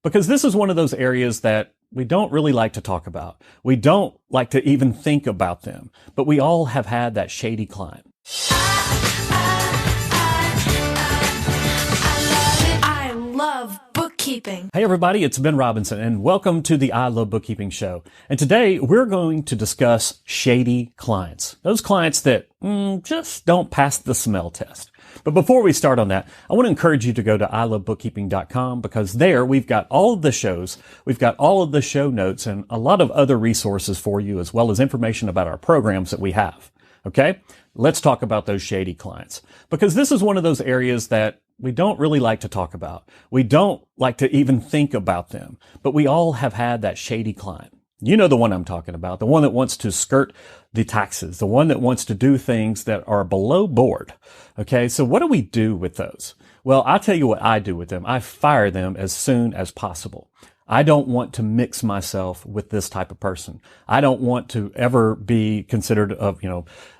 because this is one of those areas that we don't really like to talk about. We don't like to even think about them, but we all have had that shady client. I love bookkeeping. Hey everybody, it's Ben Robinson and welcome to the I Love Bookkeeping show. And today we're going to discuss shady clients. Those clients that just don't pass the smell test. But before we start on that, I want to encourage you to go to ilovebookkeeping.com because there we've got all of the shows, we've got all of the show notes and a lot of other resources for you as well as information about our programs that we have. Okay? Let's talk about those shady clients because this is one of those areas that we don't really like to talk about. We don't like to even think about them, but we all have had that shady client. You know the one I'm talking about, the one that wants to skirt the taxes, the one that wants to do things that are below board. Okay, so what do we do with those? Well, I'll tell you what I do with them. I fire them as soon as possible. I don't want to mix myself with this type of person. I don't want to ever be considered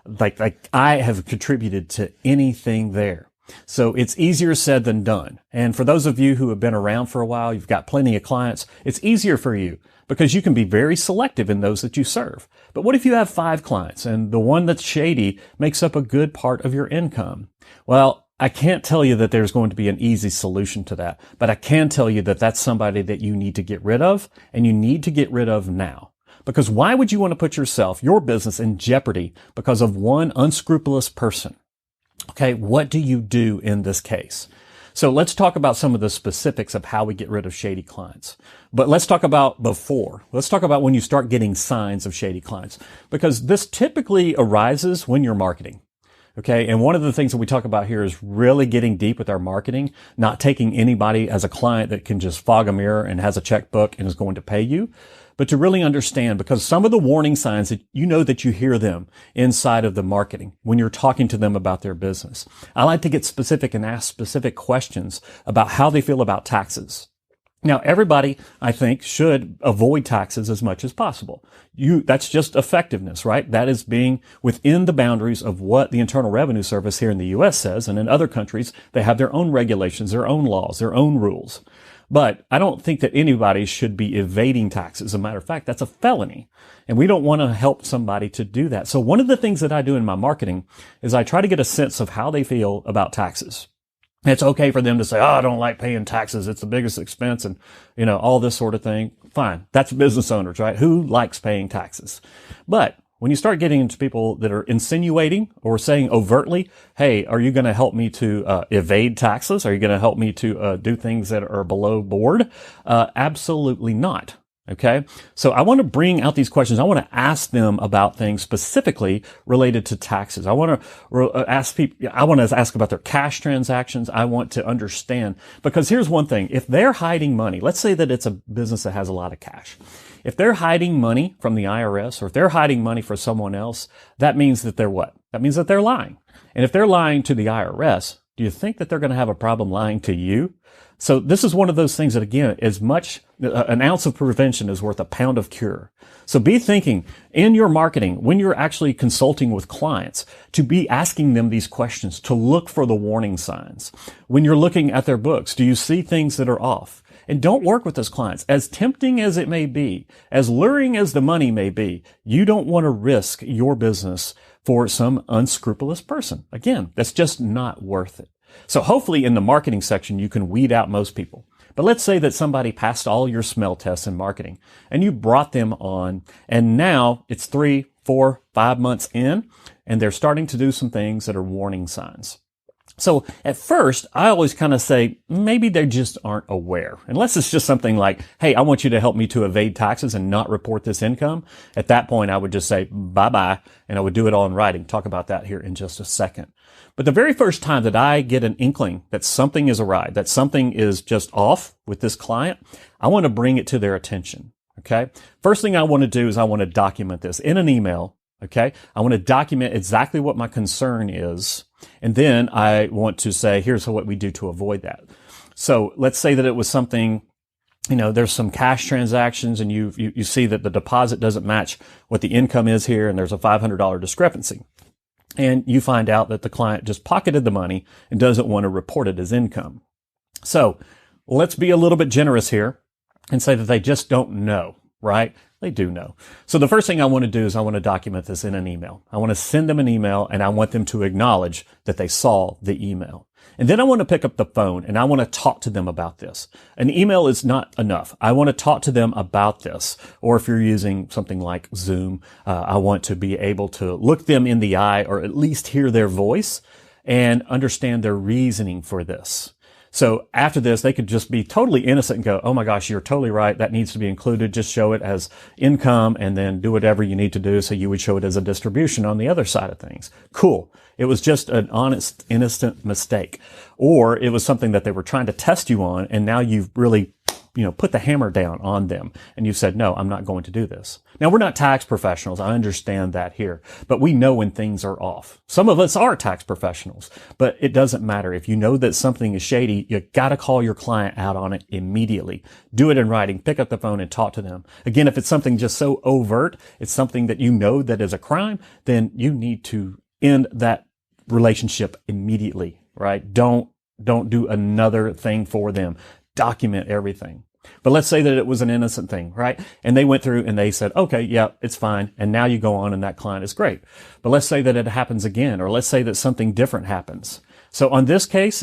like I have contributed to anything there. So it's easier said than done. And for those of you who have been around for a while, you've got plenty of clients, it's easier for you because you can be very selective in those that you serve. But what if you have 5 clients and the one that's shady makes up a good part of your income? Well, I can't tell you that there's going to be an easy solution to that, but I can tell you that that's somebody that you need to get rid of and you need to get rid of now. Because why would you want to put yourself, your business in jeopardy because of one unscrupulous person? Okay, what do you do in this case? So let's talk about some of the specifics of how we get rid of shady clients. But let's talk about before. Let's talk about when you start getting signs of shady clients, because this typically arises when you're marketing. Okay, and one of the things that we talk about here is really getting deep with our marketing, not taking anybody as a client that can just fog a mirror and has a checkbook and is going to pay you, but to really understand, because some of the warning signs that you know that you hear them inside of the marketing when you're talking to them about their business. I like to get specific and ask specific questions about how they feel about taxes. Now, everybody, I think, should avoid taxes as much as possible. That's just effectiveness, right? That is being within the boundaries of what the Internal Revenue Service here in the U.S. says. And in other countries, they have their own regulations, their own laws, their own rules. But I don't think that anybody should be evading taxes. As a matter of fact, that's a felony. And we don't want to help somebody to do that. So one of the things that I do in my marketing is I try to get a sense of how they feel about taxes. It's okay for them to say, oh, I don't like paying taxes. It's the biggest expense and, all this sort of thing. Fine. That's business owners, right? Who likes paying taxes? But when you start getting into people that are insinuating or saying overtly, hey, are you going to help me to evade taxes? Are you going to help me to do things that are below board? Absolutely not. Okay. So I want to bring out these questions. I want to ask them about things specifically related to taxes. I want to ask people, I want to ask about their cash transactions. I want to understand, because here's one thing. If they're hiding money, let's say that it's a business that has a lot of cash. If they're hiding money from the IRS or if they're hiding money for someone else, that means that they're what? That means that they're lying. And if they're lying to the IRS, do you think that they're going to have a problem lying to you? So this is one of those things that, again, as much an ounce of prevention is worth a pound of cure. So be thinking in your marketing, when you're actually consulting with clients, to be asking them these questions, to look for the warning signs. When you're looking at their books, do you see things that are off? And don't work with those clients. As tempting as it may be, as luring as the money may be, you don't want to risk your business for some unscrupulous person. Again, that's just not worth it. So hopefully in the marketing section, you can weed out most people. But let's say that somebody passed all your smell tests in marketing and you brought them on and now it's 3, 4, 5 months in and they're starting to do some things that are warning signs. So at first, I always kind of say, maybe they just aren't aware. Unless it's just something like, hey, I want you to help me to evade taxes and not report this income. At that point, I would just say, bye-bye, and I would do it all in writing. Talk about that here in just a second. But the very first time that I get an inkling that something is awry, that something is just off with this client, I want to bring it to their attention. Okay. First thing I want to do is I want to document this in an email. Okay. I want to document exactly what my concern is. And then I want to say, here's what we do to avoid that. So let's say that it was something, there's some cash transactions and you see that the deposit doesn't match what the income is here. And there's a $500 discrepancy. And you find out that the client just pocketed the money and doesn't want to report it as income. So let's be a little bit generous here. and say that they just don't know, right? They do know. So the first thing I want to do is I want to document this in an email. I want to send them an email and I want them to acknowledge that they saw the email. And then I want to pick up the phone and I want to talk to them about this. An email is not enough. I want to talk to them about this. Or if you're using something like Zoom, I want to be able to look them in the eye or at least hear their voice and understand their reasoning for this. So after this, they could just be totally innocent and go, oh my gosh, you're totally right. That needs to be included. Just show it as income and then do whatever you need to do. So you would show it as a distribution on the other side of things. Cool. It was just an honest, innocent mistake. Or it was something that they were trying to test you on. And now you've really, put the hammer down on them. And you said, no, I'm not going to do this. Now, we're not tax professionals. I understand that here, but we know when things are off. Some of us are tax professionals, but it doesn't matter. If you know that something is shady, you got to call your client out on it immediately. Do it in writing, pick up the phone and talk to them. Again, if it's something just so overt, it's something that you know that is a crime, then you need to end that relationship immediately, right? Don't do another thing for them. Document everything. But let's say that it was an innocent thing, right? And they went through and they said, okay, yeah, it's fine. And now you go on and that client is great. But let's say that it happens again, or let's say that something different happens. So on this case,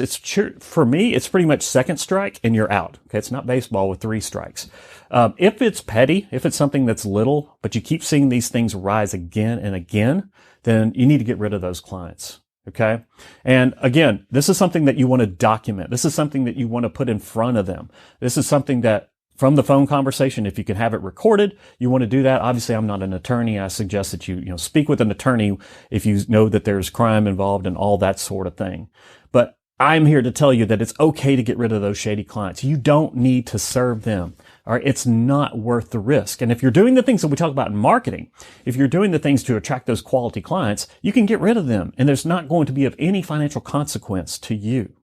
for me, it's pretty much second strike and you're out. Okay. It's not baseball with 3 strikes. If it's petty, if it's something that's little, but you keep seeing these things rise again and again, then you need to get rid of those clients. Okay. And again, this is something that you want to document. This is something that you want to put in front of them. This is something that from the phone conversation, if you can have it recorded, you want to do that. Obviously, I'm not an attorney. I suggest that you speak with an attorney if you know that there's crime involved and all that sort of thing. But I'm here to tell you that it's okay to get rid of those shady clients. You don't need to serve them. All right. It's not worth the risk. And if you're doing the things that we talk about in marketing, if you're doing the things to attract those quality clients, you can get rid of them and there's not going to be of any financial consequence to you.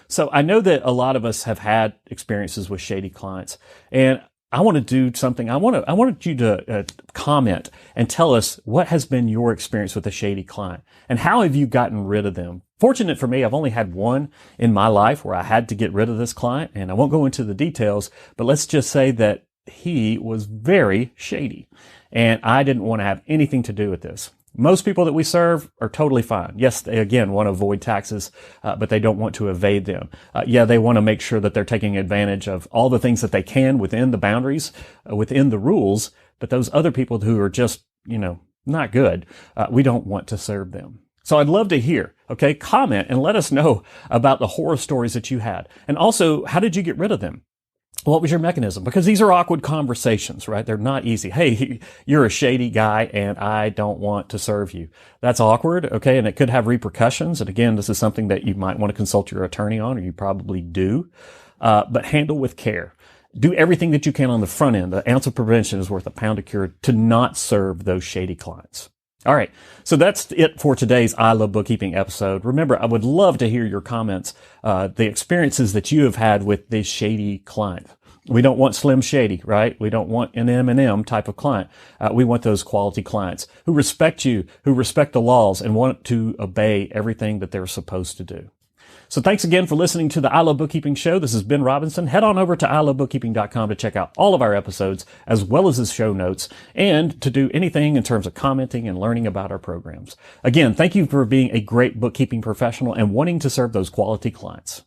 So I know that a lot of us have had experiences with shady clients, and I want to do something. I wanted you to comment and tell us what has been your experience with a shady client and how have you gotten rid of them? Fortunate for me, I've only had one in my life where I had to get rid of this client, and I won't go into the details, but let's just say that he was very shady and I didn't want to have anything to do with this. Most people that we serve are totally fine. Yes, they again want to avoid taxes, but they don't want to evade them. They want to make sure that they're taking advantage of all the things that they can within the boundaries, within the rules. But those other people who are just, not good, we don't want to serve them. So I'd love to hear, okay, comment and let us know about the horror stories that you had. And also, how did you get rid of them? What was your mechanism? Because these are awkward conversations, right? They're not easy. Hey, you're a shady guy and I don't want to serve you. That's awkward, okay? And it could have repercussions. And again, this is something that you might want to consult your attorney on, or you probably do. But handle with care. Do everything that you can on the front end. An ounce of prevention is worth a pound of cure to not serve those shady clients. All right. So that's it for today's I Love Bookkeeping episode. Remember, I would love to hear your comments, the experiences that you have had with this shady client. We don't want Slim Shady, right? We don't want an M&M type of client. We want those quality clients who respect you, who respect the laws and want to obey everything that they're supposed to do. So thanks again for listening to the I Love Bookkeeping show. This is Ben Robinson. Head on over to ilovebookkeeping.com to check out all of our episodes as well as the show notes and to do anything in terms of commenting and learning about our programs. Again, thank you for being a great bookkeeping professional and wanting to serve those quality clients.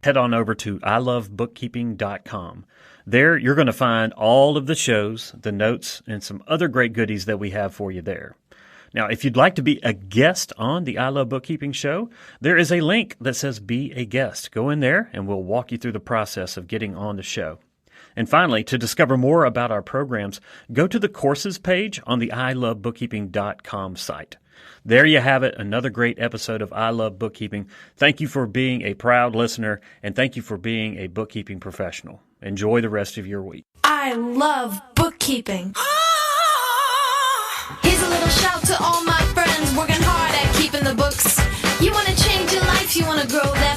Head on over to ilovebookkeeping.com. There, you're going to find all of the shows, the notes, and some other great goodies that we have for you there. Now, if you'd like to be a guest on the I Love Bookkeeping show, there is a link that says Be a Guest. Go in there and we'll walk you through the process of getting on the show. And finally, to discover more about our programs, go to the courses page on the ilovebookkeeping.com site. There you have it, another great episode of I Love Bookkeeping. Thank you for being a proud listener, and thank you for being a bookkeeping professional. Enjoy the rest of your week. I love bookkeeping. Here's a little shout to all my friends working hard at keeping the books. You want to change your life, you want to grow that